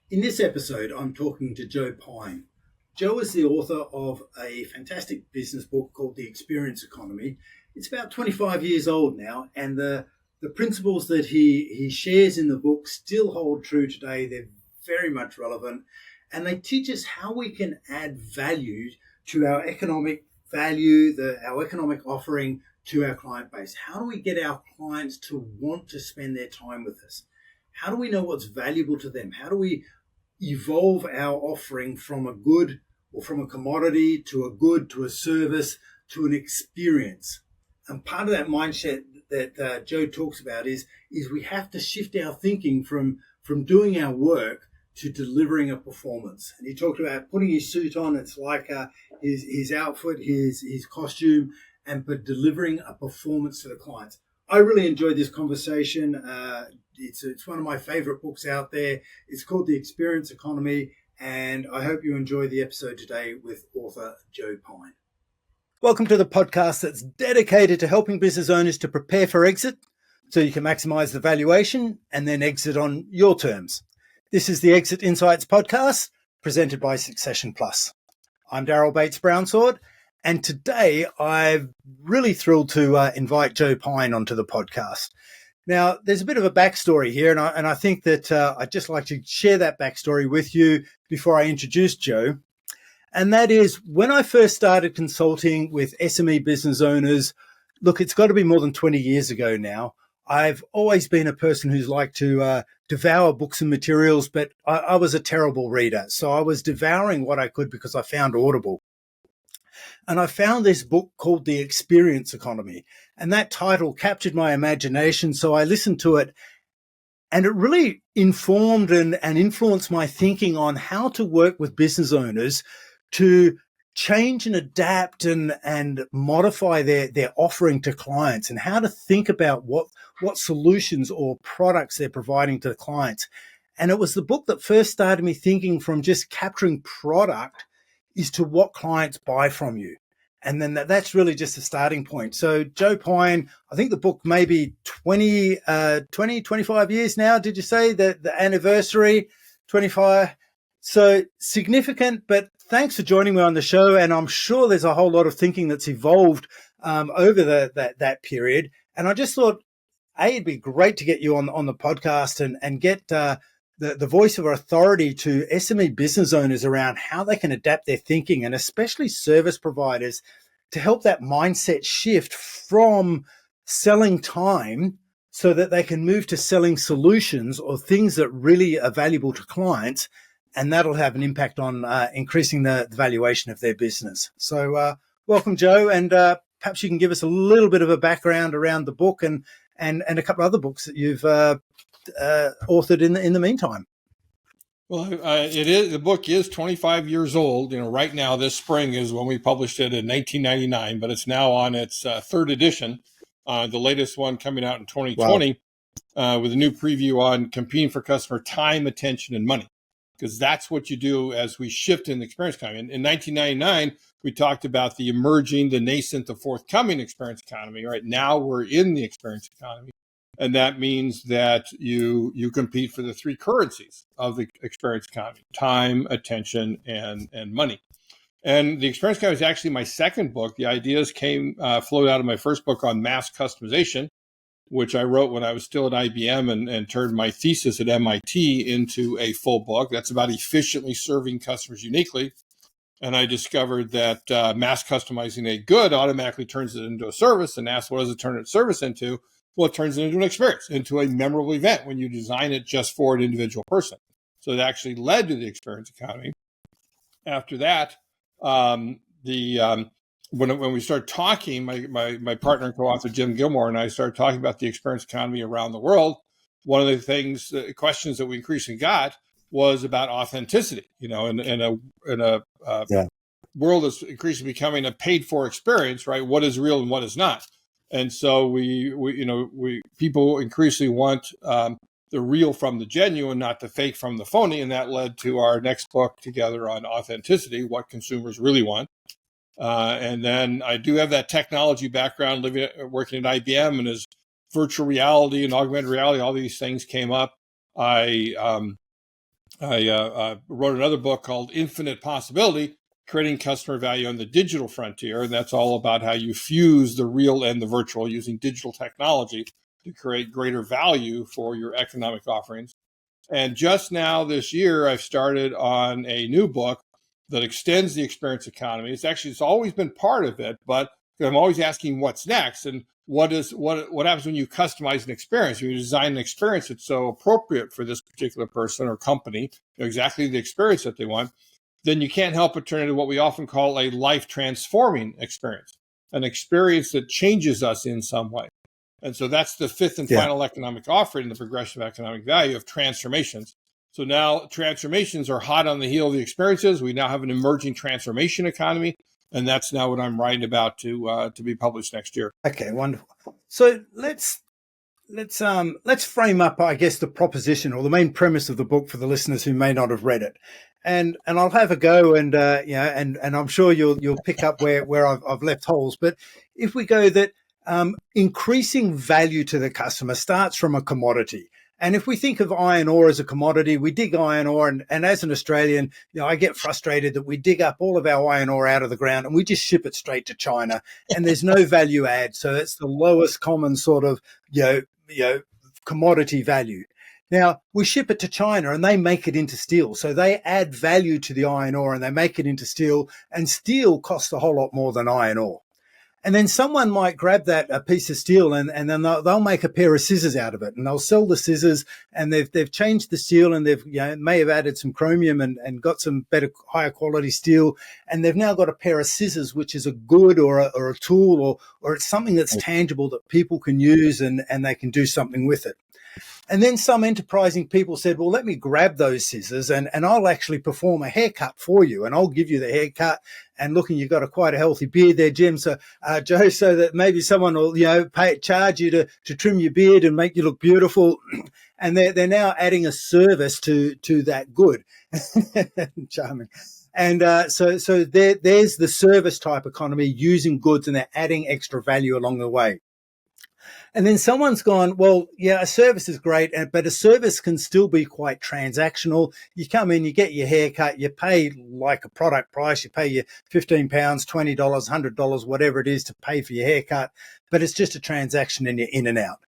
In this episode, I'm talking to Joe Pine. Joe is the author of a fantastic business book called The Experience Economy. It's about 25 years old now, and the principles that he shares in the book still hold true today. They're very much relevant, and they teach us how we can add value to our economic value, our economic offering to our client base. How do we get our clients to want to spend their time with us? How do we know what's valuable to them? How do we evolve our offering from a good or from a commodity to a good, to a service, to an experience? And part of that mindset that Joe talks about is we have to shift our thinking from doing our work to delivering a performance. And he talked about putting his suit on. It's like his outfit, his costume, but delivering a performance to the clients. I really enjoyed this conversation. It's one of my favorite books out there. It's called The Experience Economy, and I hope you enjoy the episode today with author Joe Pine. Welcome to the podcast that's dedicated to helping business owners to prepare for exit so you can maximize the valuation and then exit on your terms. This is the Exit Insights podcast presented by Succession Plus. I'm Daryl Bates Brownsword, and today I'm really thrilled to invite Joe Pine onto the podcast. Now, there's a bit of a backstory here, and I think that I'd just like to share that backstory with you before I introduce Joe. And that is, when I first started consulting with SME business owners, look, it's got to be more than 20 years ago now. I've always been a person who's liked to devour books and materials, but I was a terrible reader. So I was devouring what I could because I found Audible. And I found this book called The Experience Economy. And that title captured my imagination. So I listened to it, and it really informed and influenced my thinking on how to work with business owners to change and adapt and modify their offering to clients, and how to think about what solutions or products they're providing to the clients. And it was the book that first started me thinking from just capturing product is to what clients buy from you. And then that's really just a starting point. So Joe Pine, I think the book may be 25 years now. Did you say the anniversary, 25? So significant, but thanks for joining me on the show. And I'm sure there's a whole lot of thinking that's evolved over that period. And I just thought, it'd be great to get you on the podcast and get the voice of authority to SME business owners around how they can adapt their thinking, and especially service providers, to help that mindset shift from selling time so that they can move to selling solutions or things that really are valuable to clients. And that'll have an impact on increasing the valuation of their business. So welcome, Joe. And perhaps you can give us a little bit of a background around the book and a couple of other books that you've authored in the meantime. Well, the book is 25 years old. Right now, this spring is when we published it in 1999, but it's now on its third edition, the latest one coming out in 2020. Wow. With a new preview on competing for customer time, attention, and money, because that's what you do as we shift in the experience economy. In 1999, we talked about the emerging, the nascent, the forthcoming experience economy. Right now, we're in the experience economy. And that means that you compete for the three currencies of the experience economy: time, attention, and money. And the experience economy is actually my second book. The ideas flowed out of my first book on mass customization, which I wrote when I was still at IBM and turned my thesis at MIT into a full book. That's about efficiently serving customers uniquely. And I discovered that mass customizing a good automatically turns it into a service. And asked, what does it turn a service into? Well, it turns it into an experience, into a memorable event when you design it just for an individual person. So it actually led to the experience economy. After that, when we started talking, my partner and co-author Jim Gilmore and I started talking about the experience economy around the world. One of the questions that we increasingly got was about authenticity. In a world that's increasingly becoming a paid-for experience, right? What is real and what is not? And so people increasingly want the real from the genuine, not the fake from the phony. And that led to our next book together on authenticity, what consumers really want. And then I do have that technology background, working at IBM, and as virtual reality and augmented reality, all these things came up, I I wrote another book called Infinite Possibility, Creating Customer Value on the Digital Frontier. And that's all about how you fuse the real and the virtual using digital technology to create greater value for your economic offerings. And just now this year, I've started on a new book that extends the experience economy. It's always been part of it, but I'm always asking what's next and what happens when you customize an experience, when you design an experience that's so appropriate for this particular person or company, exactly the experience that they want, then you can't help but turn into what we often call a life transforming experience, an experience that changes us in some way. And so that's the fifth and final economic offering in the progression of economic value of transformations. So now transformations are hot on the heel of the experiences. We now have an emerging transformation economy. And that's now what I'm writing about to be published next year. Okay, wonderful. So let's frame up, I guess, the proposition or the main premise of the book for the listeners who may not have read it, and I'll have a go, and and I'm sure you'll pick up where I've left holes. But if we go that increasing value to the customer starts from a commodity. And if we think of iron ore as a commodity, we dig iron ore. And as an Australian, I get frustrated that we dig up all of our iron ore out of the ground and we just ship it straight to China. And there's no value add. So it's the lowest common sort of, commodity value. Now, we ship it to China and they make it into steel. So they add value to the iron ore and they make it into steel. And steel costs a whole lot more than iron ore. And then someone might grab a piece of steel and then they'll make a pair of scissors out of it, and they'll sell the scissors, and they've changed the steel, and they've may have added some chromium and got some better, higher quality steel, and they've now got a pair of scissors, which is a good or a tool or it's something that's tangible that people can use and they can do something with it. And then some enterprising people said, well, let me grab those scissors and I'll actually perform a haircut for you, and I'll give you the haircut. And looking, you've got quite a healthy beard there, Jim. So, Joe, so that maybe someone will, charge you to trim your beard and make you look beautiful. And they're now adding a service to that good. Charming. And so there's the service type economy, using goods, and they're adding extra value along the way. And then someone's gone, well, yeah, a service is great, but a service can still be quite transactional. You come in, you get your hair cut, you pay like a product price, you pay your £15, $20, $100, whatever it is to pay for your haircut, but it's just a transaction and you're in and out.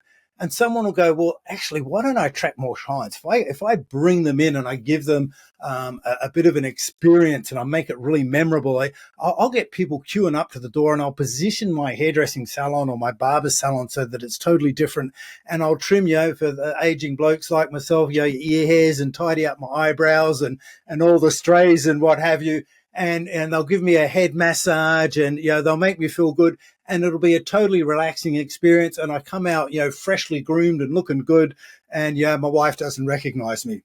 And someone will go, well, actually, why don't I attract more clients? If I bring them in and I give them a bit of an experience and I make it really memorable, I'll get people queuing up to the door, and I'll position my hairdressing salon or my barber salon so that it's totally different. And I'll trim, for the aging blokes like myself, your ear hairs, and tidy up my eyebrows and all the strays and what have you. And they'll give me a head massage, and they'll make me feel good, and it'll be a totally relaxing experience. And I come out freshly groomed and looking good, and my wife doesn't recognize me.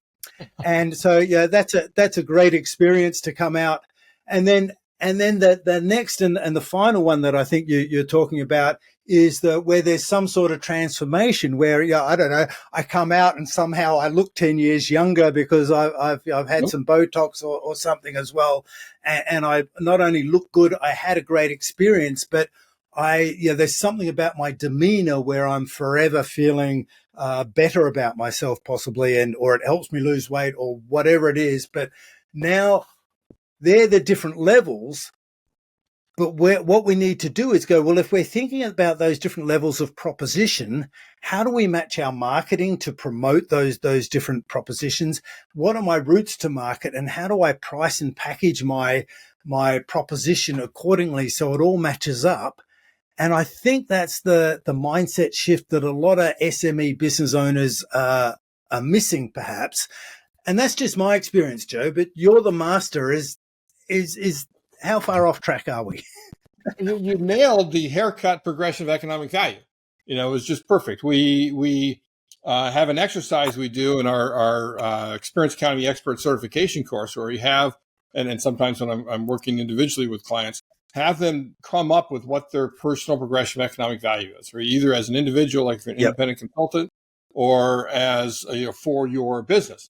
And so that's a great experience to come out. And then the next and the final one that I think you're talking about is where there's some sort of transformation where, I don't know, I come out and somehow I look 10 years younger because I've had some Botox or something as well. And I not only look good, I had a great experience, but there's something about my demeanor where I'm forever feeling better about myself possibly, or it helps me lose weight or whatever it is. But now they're the different levels. But what we need to do is go, well, if we're thinking about those different levels of proposition, how do we match our marketing to promote those different propositions? What are my routes to market, and how do I price and package my proposition accordingly so it all matches up? And I think that's the mindset shift that a lot of SME business owners are missing, perhaps. And that's just my experience, Joe. But you're the master. Is how far off track are we? You nailed the haircut progression of economic value. It was just perfect. We have an exercise we do in our Experience Economy Expert certification course where we have, and sometimes when I'm working individually with clients, have them come up with what their personal progression of economic value is, or either as an individual, like if you're an independent consultant, or as for your business.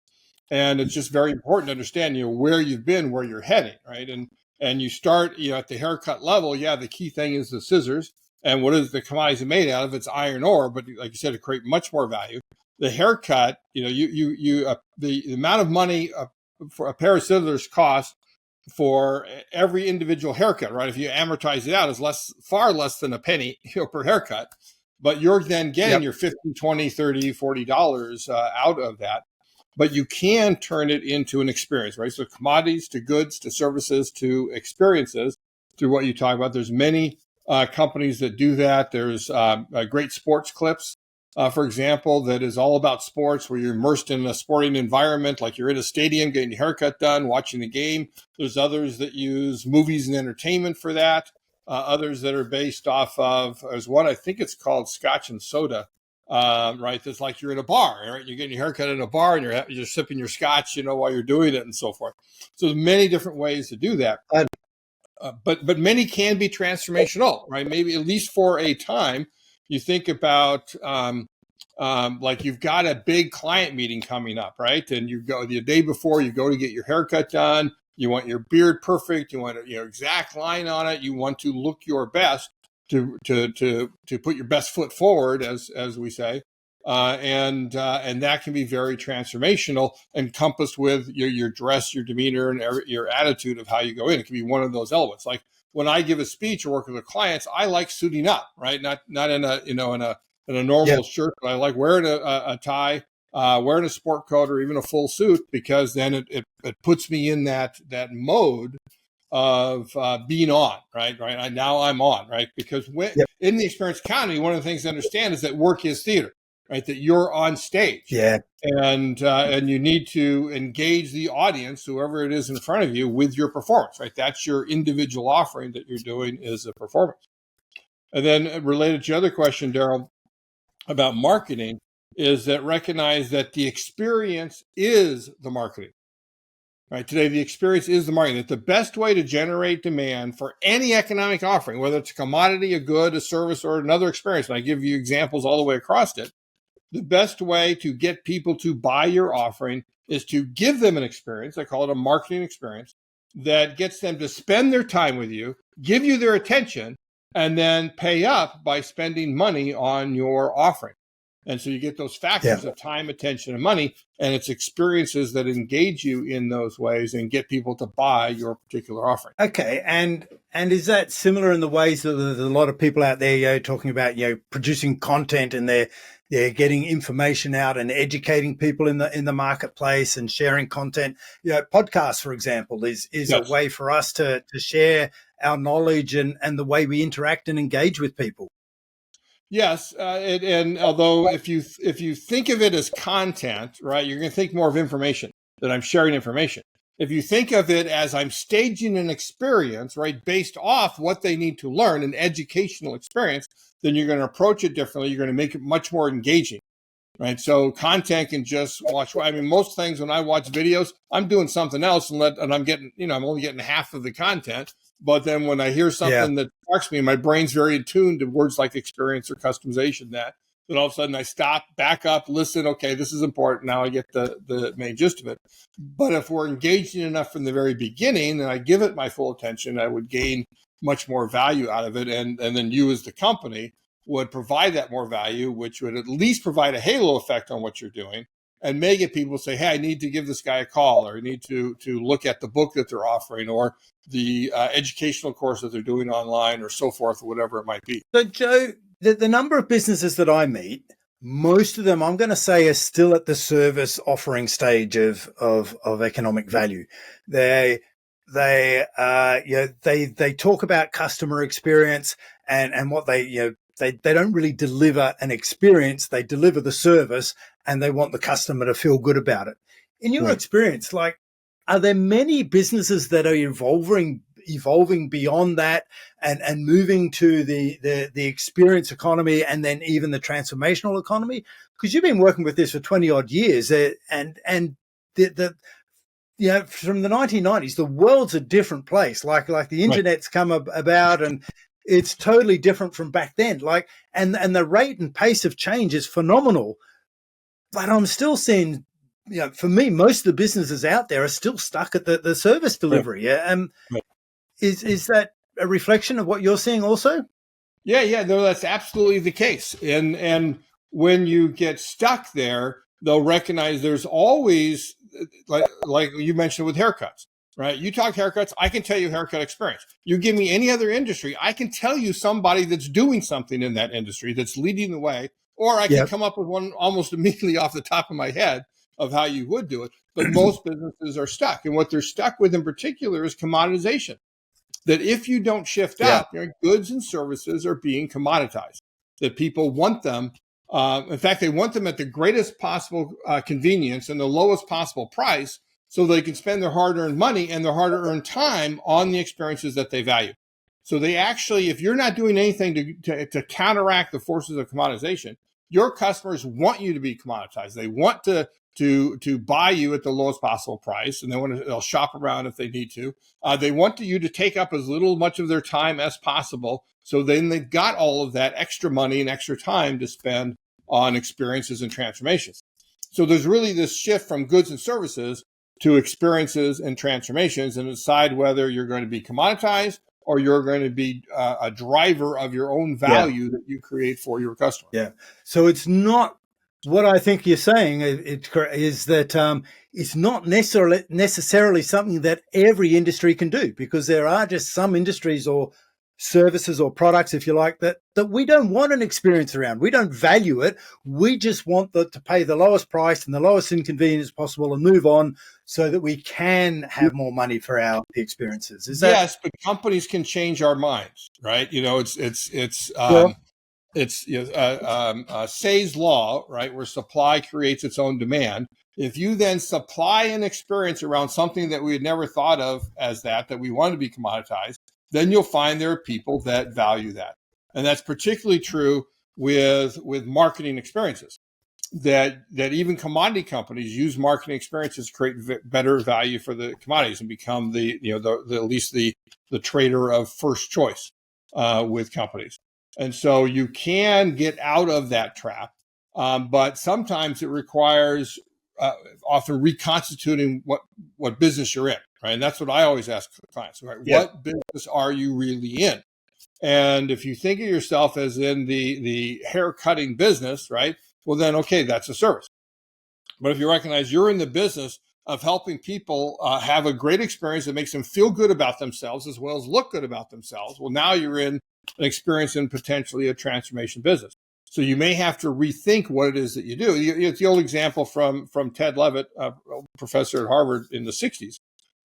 And it's just very important to understand, where you've been, where you're heading, right? And you start, at the haircut level. Yeah, the key thing is the scissors, and what is the commodities made out of? It's iron ore, but like you said, to create much more value. the haircut, the amount of money for a pair of scissors costs for every individual haircut, right? If you amortize it out, is far less than a penny per haircut, but you're then getting your $15, $20, $30, $40 out of that. But you can turn it into an experience, right? So commodities to goods to services to experiences through what you talk about. There's many companies that do that. There's great sports clips, for example, that is all about sports, where you're immersed in a sporting environment, like you're in a stadium getting your haircut done, watching the game. There's others that use movies and entertainment for that. Others that are based off of, there's one, I think it's called Scotch and Soda, right? That's like you're in a bar, right? You're getting your haircut in a bar and you're sipping your scotch, while you're doing it and so forth. So there's many different ways to do that. But many can be transformational, right? Maybe at least for a time. You think about like you've got a big client meeting coming up, right? And you go the day before, you go to get your haircut done. You want your beard perfect. You want exact line on it. You want to look your best to put your best foot forward, as we say. And that can be very transformational, encompassed with your dress, your demeanor, and your attitude of how you go in. It can be one of those elements. Like when I give a speech or work with the clients, I like suiting up, right? Not in a normal shirt, but I like wearing a tie, wearing a sport coat, or even a full suit, because then it puts me in that mode of being on, right? Now I'm on, right? Because in the experience economy, one of the things to understand is that work is theater. Right, that you're on stage, and you need to engage the audience, whoever it is in front of you, with your performance. Right, that's your individual offering that you're doing is a performance. And then related to your other question, Daryl, about marketing, is that recognize that the experience is the marketing. Right, today the experience is the marketing. That the best way to generate demand for any economic offering, whether it's a commodity, a good, a service, or another experience, and I give you examples all the way across it. The best way to get people to buy your offering is to give them an experience. I call it a marketing experience that gets them to spend their time with you, give you their attention, and then pay up by spending money on your offering. And so you get those factors of time, attention, and money, and it's experiences that engage you in those ways and get people to buy your particular offering. Okay, and is that similar in the ways that there's a lot of people out there, talking about, producing content, and they're getting information out and educating people in the marketplace and sharing content. Podcasts, for example, is a way for us to share our knowledge and the way we interact and engage with people. Yes, and although if you think of it as content, right, you're going to think more of information, that I'm sharing information. If you think of it as I'm staging an experience, right, based off what they need to learn, an educational experience, then you're going to approach it differently. You're going to make it much more engaging, right? So content can just watch. I mean, most things when I watch videos, I'm doing something else, and I'm getting, I'm only getting half of the content. But then when I hear something that sparks me, my brain's very attuned to words like experience or customization. Then all of a sudden I stop, back up, listen. Okay, this is important. Now I get the main gist of it. But if we're engaging enough from the very beginning, and I give it my full attention, I would gain much more value out of it. And then you as the company would provide that more value, which would at least provide a halo effect on what you're doing and may get people say, hey, I need to give this guy a call, or I need to look at the book that they're offering, or the educational course that they're doing online, or so forth, or whatever it might be. So, Joe, the number of businesses that I meet, most of them, I'm going to say, are still at the service offering stage of economic value. They talk about customer experience and what they don't really deliver an experience. They deliver the service, and they want the customer to feel good about it. In your experience, like, are there many businesses that are evolving beyond that and moving to the experience economy, and then even the transformational economy? Because you've been working with this for 20 odd years, and from the 1990s, the world's a different place. Like the internet's come about, and it's totally different from back then. Like, and the rate and pace of change is phenomenal. But I'm still seeing, for me, most of the businesses out there are still stuck at the service delivery. Is that a reflection of what you're seeing also? Yeah, no, that's absolutely the case. And when you get stuck there, they'll recognize there's always, like you mentioned with haircuts, right? You talk haircuts, I can tell you haircut experience. You give me any other industry, I can tell you somebody that's doing something in that industry that's leading the way, or I can come up with one almost immediately off the top of my head of how you would do it. But most businesses are stuck. And what they're stuck with in particular is commoditization. That if you don't shift up, goods and services are being commoditized. That people want them. In fact, they want them at the greatest possible convenience and the lowest possible price so they can spend their hard-earned money and their hard-earned time on the experiences that they value. So they actually, if you're not doing anything to counteract the forces of commoditization, your customers want you to be commoditized. They want to buy you at the lowest possible price, and they'll shop around if they need to. They want you to take up as much of their time as possible. So then they've got all of that extra money and extra time to spend on experiences and transformations. So there's really this shift from goods and services to experiences and transformations, and decide whether you're going to be commoditized or you're going to be a driver of your own value that you create for your customer. Yeah. So it's not what I think you're saying is that it's not necessarily something that every industry can do, because there are just some industries or services or products, if you like, that we don't want an experience around. We don't value it. We just want to pay the lowest price and the lowest inconvenience possible and move on so that we can have more money for our experiences. Is that? Yes, but companies can change our minds, right? You know, it's Say's law, right, where supply creates its own demand. If you then supply an experience around something that we had never thought of as that we want to be commoditized, then you'll find there are people that value that. And that's particularly true with marketing experiences, that even commodity companies use marketing experiences to create better value for the commodities and become at least the trader of first choice with companies. And so you can get out of that trap, but sometimes it requires often reconstituting what business you're in, right? And that's what I always ask clients, right? Yeah. What business are you really in? And if you think of yourself as in the hair cutting business, right? Well, then, okay, that's a service. But if you recognize you're in the business of helping people have a great experience that makes them feel good about themselves as well as look good about themselves, well, now you're in an experience in potentially a transformation business. So you may have to rethink what it is that you do. It's the old example from Ted Levitt, a professor at Harvard in the 60s,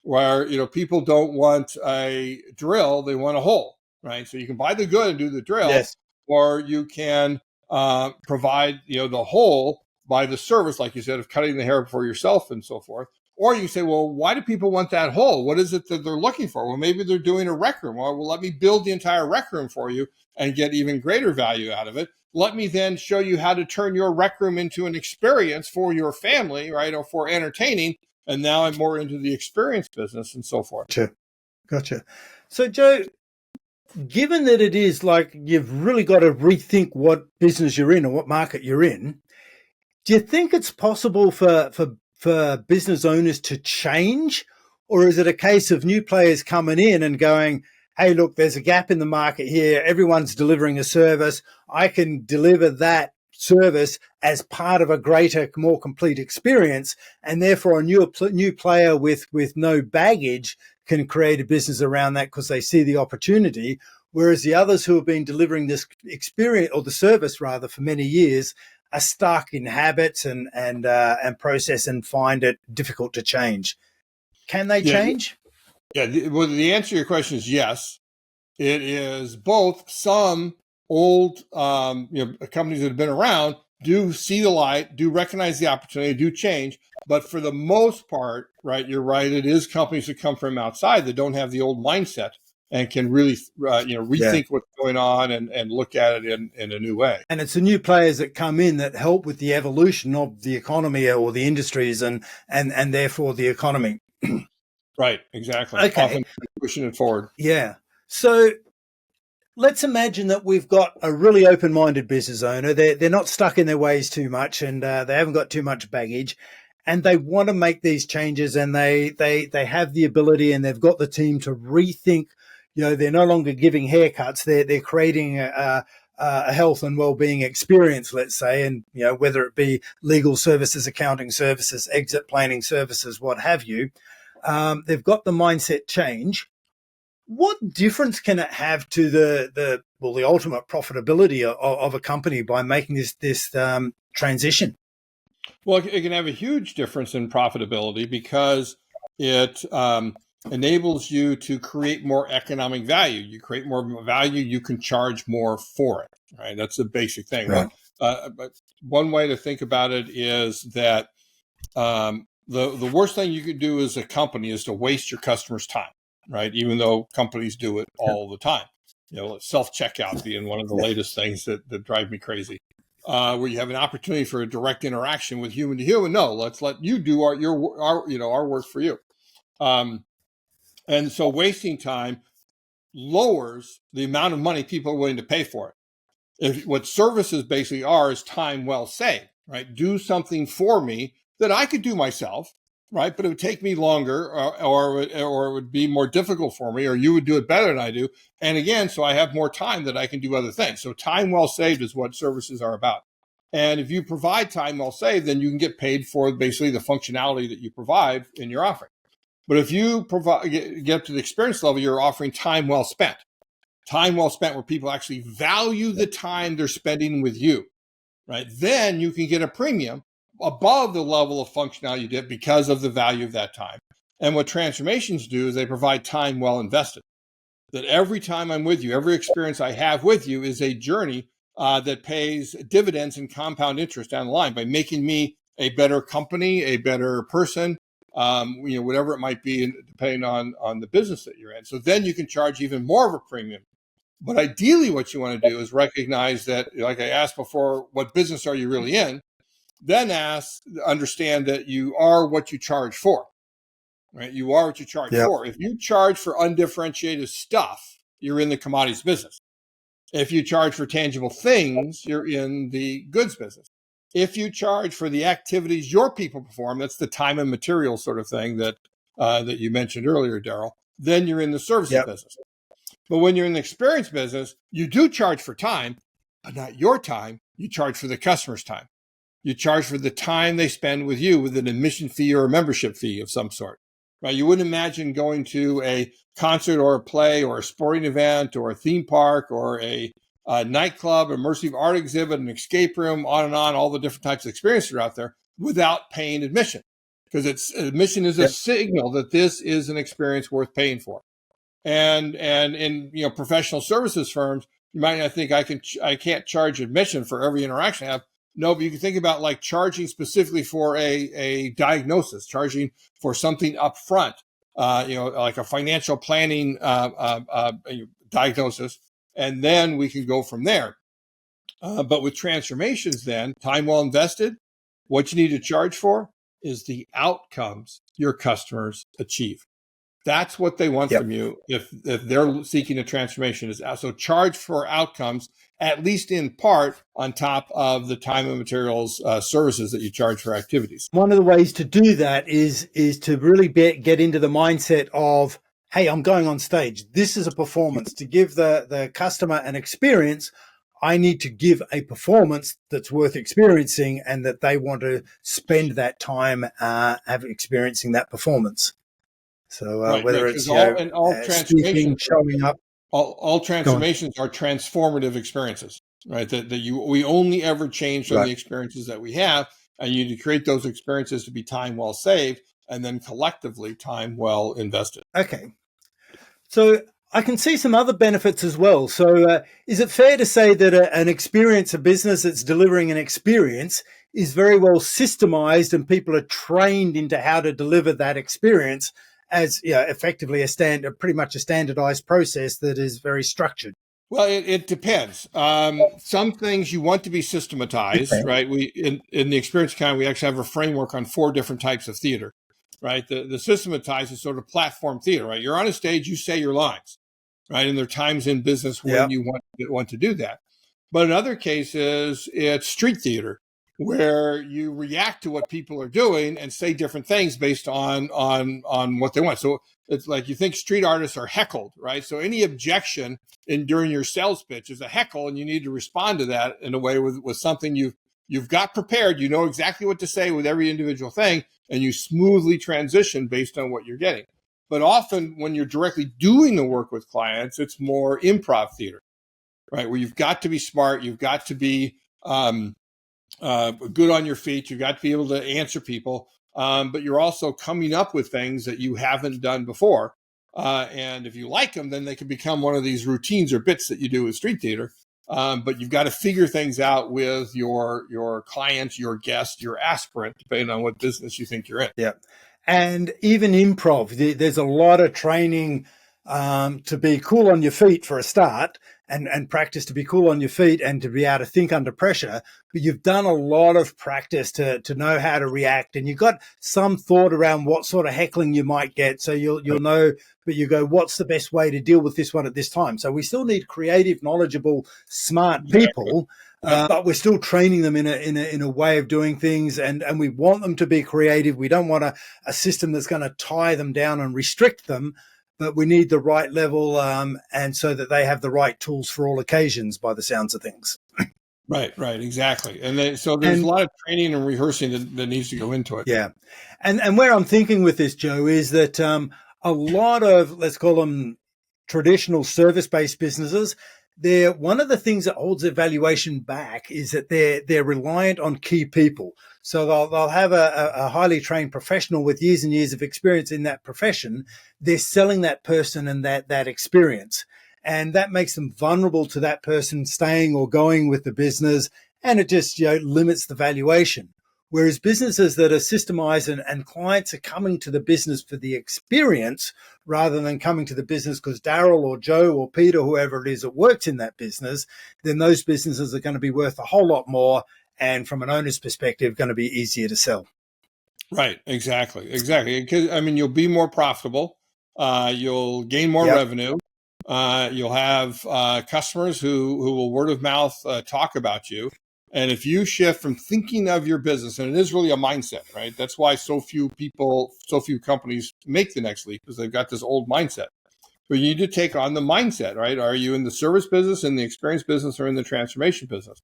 where people don't want a drill, they want a hole, right? So you can buy the good and do the drill, yes, or you can provide the hole by the service, like you said, of cutting the hair for yourself and so forth. Or you say, well, why do people want that hole? What is it that they're looking for? Well, maybe they're doing a rec room. Well, let me build the entire rec room for you and get even greater value out of it. Let me then show you how to turn your rec room into an experience for your family, right, or for entertaining. And now I'm more into the experience business and so forth. Gotcha. So, Joe, given that it is like you've really got to rethink what business you're in or what market you're in, do you think it's possible for business owners to change? Or is it a case of new players coming in and going, hey, look, there's a gap in the market here. Everyone's delivering a service. I can deliver that service as part of a greater, more complete experience. And therefore, a new player with no baggage can create a business around that because they see the opportunity. Whereas the others who have been delivering this experience, or the service rather, for many years, are stuck in habits and process and find it difficult to change. Can they change? Yeah, the answer to your question is yes. It is both. Some old companies that have been around do see the light, do recognize the opportunity, do change. But for the most part, right, you're right, it is companies that come from outside that don't have the old mindset and can really rethink what's going on and look at it in a new way. And it's the new players that come in that help with the evolution of the economy or the industries and therefore the economy. Right, exactly. Okay. Often pushing it forward. Yeah. So let's imagine that we've got a really open-minded business owner. They're not stuck in their ways too much, and they haven't got too much baggage, and they want to make these changes, and they have the ability and they've got the team to rethink. They're no longer giving haircuts. They're creating a a health and well-being experience, let's say, and whether it be legal services, accounting services, exit planning services, what have you, they've got the mindset change. What difference can it have to the ultimate profitability of a company by making this transition? Well, it can have a huge difference in profitability because it enables you to create more economic value. You create more value, you can charge more for it, right? That's the basic thing. Right. But one way to think about it is that the worst thing you could do as a company is to waste your customers' time, right? Even though companies do it all the time. Self-checkout being one of the latest things that drive me crazy. Where you have an opportunity for a direct interaction with human to human. No, let's let you do our work for you. And so wasting time lowers the amount of money people are willing to pay for it. What services basically are is time well saved, right? Do something for me that I could do myself, right? But it would take me longer or it would be more difficult for me, or you would do it better than I do. And again, so I have more time that I can do other things. So time well saved is what services are about. And if you provide time well saved, then you can get paid for basically the functionality that you provide in your offering. But if you get up to the experience level, you're offering time well spent where people actually value the time they're spending with you, right? Then you can get a premium above the level of functionality you did because of the value of that time. And what transformations do is they provide time well invested. That every time I'm with you, every experience I have with you is a journey that pays dividends and compound interest down the line by making me a better company, a better person, whatever it might be, depending on the business that you're in. So then you can charge even more of a premium. But ideally, what you want to do is recognize that, like I asked before, what business are you really in? Then understand that you are what you charge for, right? You are what you charge for. If you charge for undifferentiated stuff, you're in the commodities business. If you charge for tangible things, you're in the goods business. If you charge for the activities your people perform, that's the time and material sort of thing that you mentioned earlier, Daryl, then you're in the services business. But when you're in the experience business, you do charge for time, but not your time. You charge for the customer's time. You charge for the time they spend with you with an admission fee or a membership fee of some sort, right? You wouldn't imagine going to a concert or a play or a sporting event or a theme park or a nightclub, immersive art exhibit, an escape room, on and on, all the different types of experiences are out there without paying admission, because admission is a signal that this is an experience worth paying for. And in professional services firms, you might not think I can't charge admission for every interaction I have. No, but you can think about like charging specifically for a diagnosis, charging for something up front, like a financial planning diagnosis, and then we can go from there. But with transformations, then time well invested, what you need to charge for is the outcomes your customers achieve. That's what they want from you if they're seeking a transformation. So charge for outcomes, at least in part, on top of the time and materials services that you charge for activities. One of the ways to do that is to really get into the mindset of, hey, I'm going on stage. This is a performance. To give the customer an experience, I need to give a performance that's worth experiencing and that they want to spend that time experiencing that performance. So whether it's speaking, showing up, all transformations are transformative experiences, right? We only ever change from the experiences that we have, and you need to create those experiences to be time well saved, and then collectively time well invested. Okay, so I can see some other benefits as well. So is it fair to say that a business that's delivering an experience is very well systemized, and people are trained into how to deliver that experience as effectively pretty much a standardized process that is very structured? Well, it depends. Some things you want to be systematized, right? In the Experience Academy, we actually have a framework on 4 different types of theater, right? The systematized is sort of platform theater, right? You're on a stage, you say your lines, right? And there are times in business when you want to do that. But in other cases, it's street theater, where you react to what people are doing and say different things based on what they want. So it's like you think street artists are heckled, right? So any objection during your sales pitch is a heckle, and you need to respond to that in a way with something you've got prepared. You know exactly what to say with every individual thing, and you smoothly transition based on what you're getting. But often when you're directly doing the work with clients, it's more improv theater, right? Where you've got to be smart, you've got to be good on your feet, you've got to be able to answer people, but you're also coming up with things that you haven't done before. And if you like them, then they can become one of these routines or bits that you do with street theater. But you've got to figure things out with your clients, your guests, your aspirant, depending on what business you think you're in. Yeah. And even improv, there's a lot of training to be cool on your feet for a start, and practice to be cool on your feet and to be able to think under pressure. But you've done a lot of practice to know how to react, and you've got some thought around what sort of heckling you might get. So you'll know, but you go, what's the best way to deal with this one at this time? So we still need creative, knowledgeable, smart people. But we're still training them in a way of doing things, and we want them to be creative. We don't want a system that's going to tie them down and restrict them, but we need the right level, and so that they have the right tools for all occasions, by the sounds of things. Right, exactly. So there's a lot of training and rehearsing that needs to go into it. Yeah, and where I'm thinking with this, Joe, is that a lot of, let's call them traditional service-based businesses, one of the things that holds their valuation back is that they're reliant on key people. So they'll have a highly trained professional with years and years of experience in that profession. They're selling that person and that experience, and that makes them vulnerable to that person staying or going with the business, and it just limits the valuation. Whereas businesses that are systemized and clients are coming to the business for the experience rather than coming to the business because Daryl or Joe or Peter, whoever it is that works in that business, then those businesses are going to be worth a whole lot more. And from an owner's perspective, going to be easier to sell. Right. Exactly. Because you'll be more profitable. You'll gain more revenue. You'll have customers who will word of mouth talk about you. And if you shift from thinking of your business, and it is really a mindset, right? That's why so few companies make the next leap, because they've got this old mindset. But you need to take on the mindset, right? Are you in the service business, in the experience business, or in the transformation business?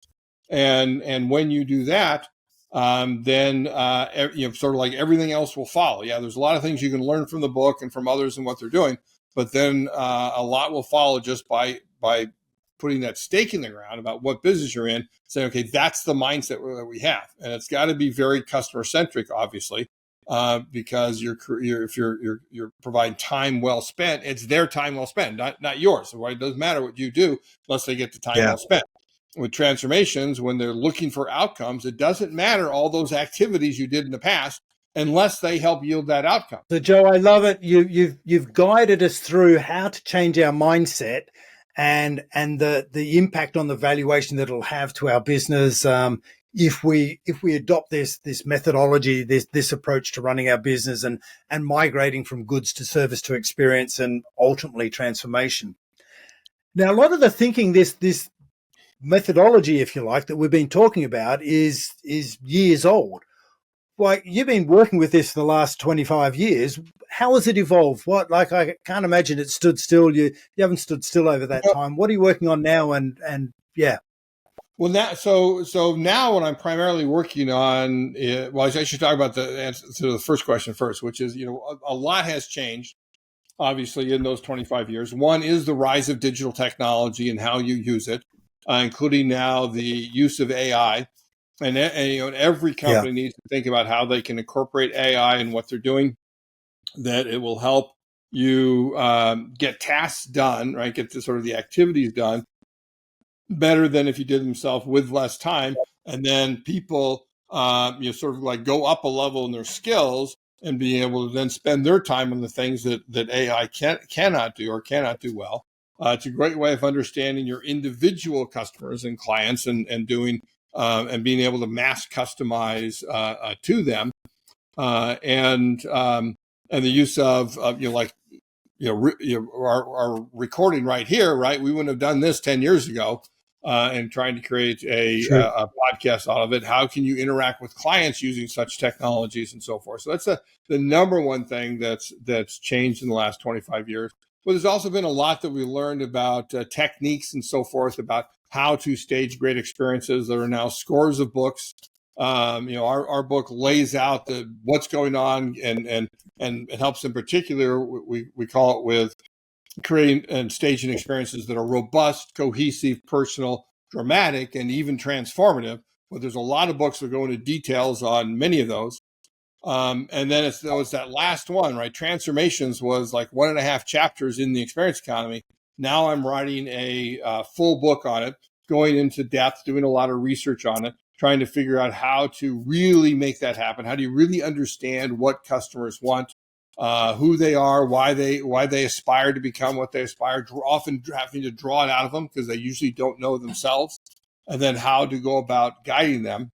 And when you do that, then sort of like everything else will follow. Yeah, there's a lot of things you can learn from the book and from others and what they're doing, but then a lot will follow just by putting that stake in the ground about what business you're in, saying, okay, that's the mindset that we have. And it's got to be very customer centric, obviously, because if you're providing time well spent, it's their time well spent, not yours. So it doesn't matter what you do unless they get the time well spent. With transformations, when they're looking for outcomes, it doesn't matter all those activities you did in the past unless they help yield that outcome. So, Joe, I love it. You've guided us through how to change our mindset and the impact on the valuation that it'll have to our business if we adopt this methodology, this approach to running our business and migrating from goods to service to experience and ultimately transformation. Now, a lot of the thinking, this methodology, if you like, that we've been talking about is years old. Like, you've been working with this for the last 25 years. How has it evolved? I can't imagine it stood still. You haven't stood still over that time. What are you working on now? And yeah. Well, now what I'm primarily working on, I should talk about the answer to the first question first, which is, a lot has changed, obviously, in those 25 years. One is the rise of digital technology and how you use it, including now the use of AI. And every company needs to think about how they can incorporate AI in what they're doing, that it will help you get tasks done, right? Get the activities done better than if you did them yourself with less time. And then people, go up a level in their skills and be able to then spend their time on the things that AI cannot do or cannot do well. It's a great way of understanding your individual customers and clients and doing and being able to mass customize to them, and the use of our recording right here. Right, we wouldn't have done this 10 years ago and trying to create Sure. a podcast out of it. How can you interact with clients using such technologies and so forth? So that's the number one thing that's changed in the last 25 years. But there's also been a lot that we learned about techniques and so forth, about how to stage great experiences. There are now scores of books. Our book lays out what's going on and helps in particular. We call it with creating and staging experiences that are robust, cohesive, personal, dramatic, and even transformative. But there's a lot of books that go into details on many of those. And then it's that last one, right? Transformations was like 1.5 chapters in the experience economy. Now I'm writing a full book on it, going into depth, doing a lot of research on it, trying to figure out how to really make that happen. How do you really understand what customers want, who they are, why they aspire to become what they aspire, often having to draw it out of them because they usually don't know themselves, and then how to go about guiding them.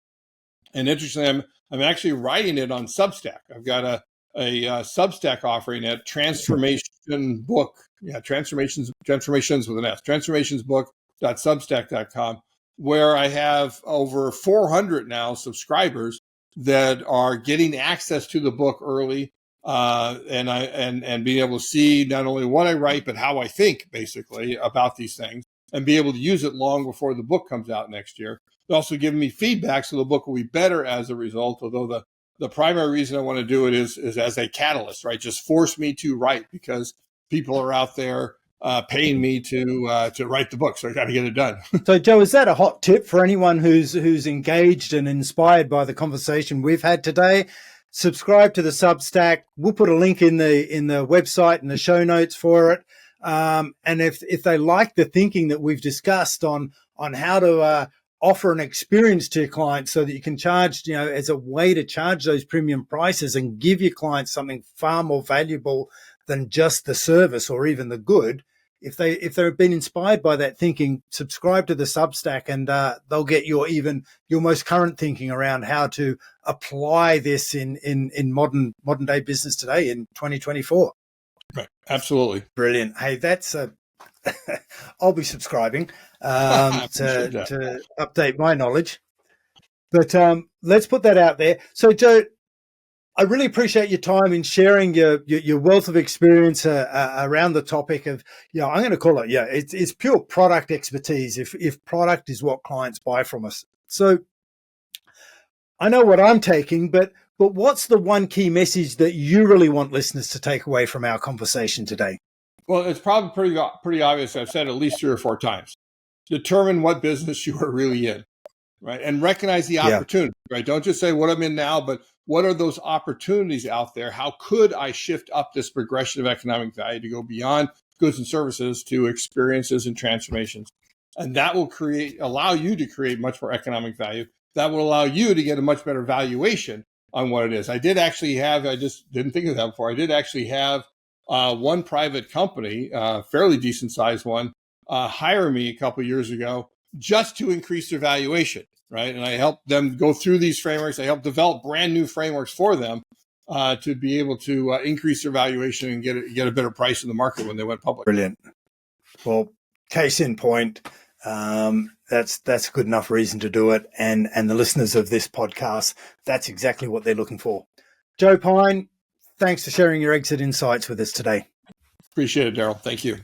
And interestingly, I'm actually writing it on Substack. I've got a Substack offering at Transformation Book. Yeah, Transformations with an S. Transformationsbook.substack.com, where I have over 400 now subscribers that are getting access to the book early, and being able to see not only what I write but how I think basically about these things, and be able to use it long before the book comes out next year. It's also giving me feedback, so the book will be better as a result. Although the primary reason I want to do it is as a catalyst, right? Just force me to write because people are out there paying me to write the book, so I got to get it done. So, Joe, is that a hot tip for anyone who's engaged and inspired by the conversation we've had today? Subscribe to the Substack. We'll put a link in the website and the show notes for it. And if they like the thinking that we've discussed on how to offer an experience to your clients so that you can charge, as a way to charge those premium prices and give your clients something far more valuable than just the service or even the good. If they've been inspired by that thinking, subscribe to the Substack, and they'll get your most current thinking around how to apply this in modern day business today in 2024. Right, absolutely, brilliant. Hey, that's I'll be subscribing to update my knowledge. But let's put that out there. So, Joe, I really appreciate your time in sharing your wealth of experience around the topic of, I'm going to call it, it's pure product expertise if product is what clients buy from us. So I know what I'm taking, but what's the one key message that you really want listeners to take away from our conversation today? Well, it's probably pretty obvious. I've said at least 3 or 4 times. Determine what business you are really in, right? And recognize the opportunity, right? Don't just say what I'm in now, but what are those opportunities out there? How could I shift up this progression of economic value to go beyond goods and services to experiences and transformations? And that will allow you to create much more economic value. That will allow you to get a much better valuation on what it is. I just didn't think of that before. I did actually have one private company, fairly decent sized one, hire me a couple of years ago just to increase their valuation, right? And I helped them go through these frameworks. I helped develop brand new frameworks for them to be able to increase their valuation and get a better price in the market when they went public. Brilliant. Well, case in point, that's a good enough reason to do it. And the listeners of this podcast, that's exactly what they're looking for. Joe Pine, thanks for sharing your exit insights with us today. Appreciate it, Daryl. Thank you.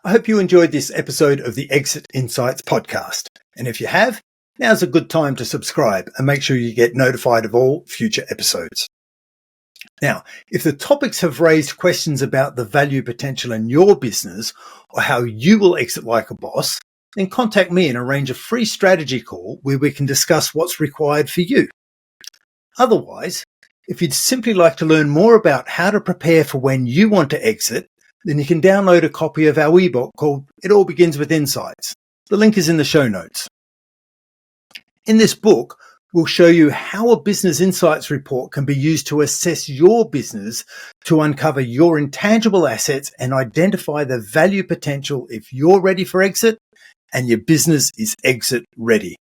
I hope you enjoyed this episode of the Exit Insights podcast. And if you have, now's a good time to subscribe and make sure you get notified of all future episodes. Now, if the topics have raised questions about the value potential in your business or how you will exit like a boss, then contact me and arrange a free strategy call where we can discuss what's required for you. Otherwise, if you'd simply like to learn more about how to prepare for when you want to exit, then you can download a copy of our ebook called It All Begins with Insights. The link is in the show notes. In this book, we'll show you how a business insights report can be used to assess your business to uncover your intangible assets and identify the value potential if you're ready for exit and your business is exit ready.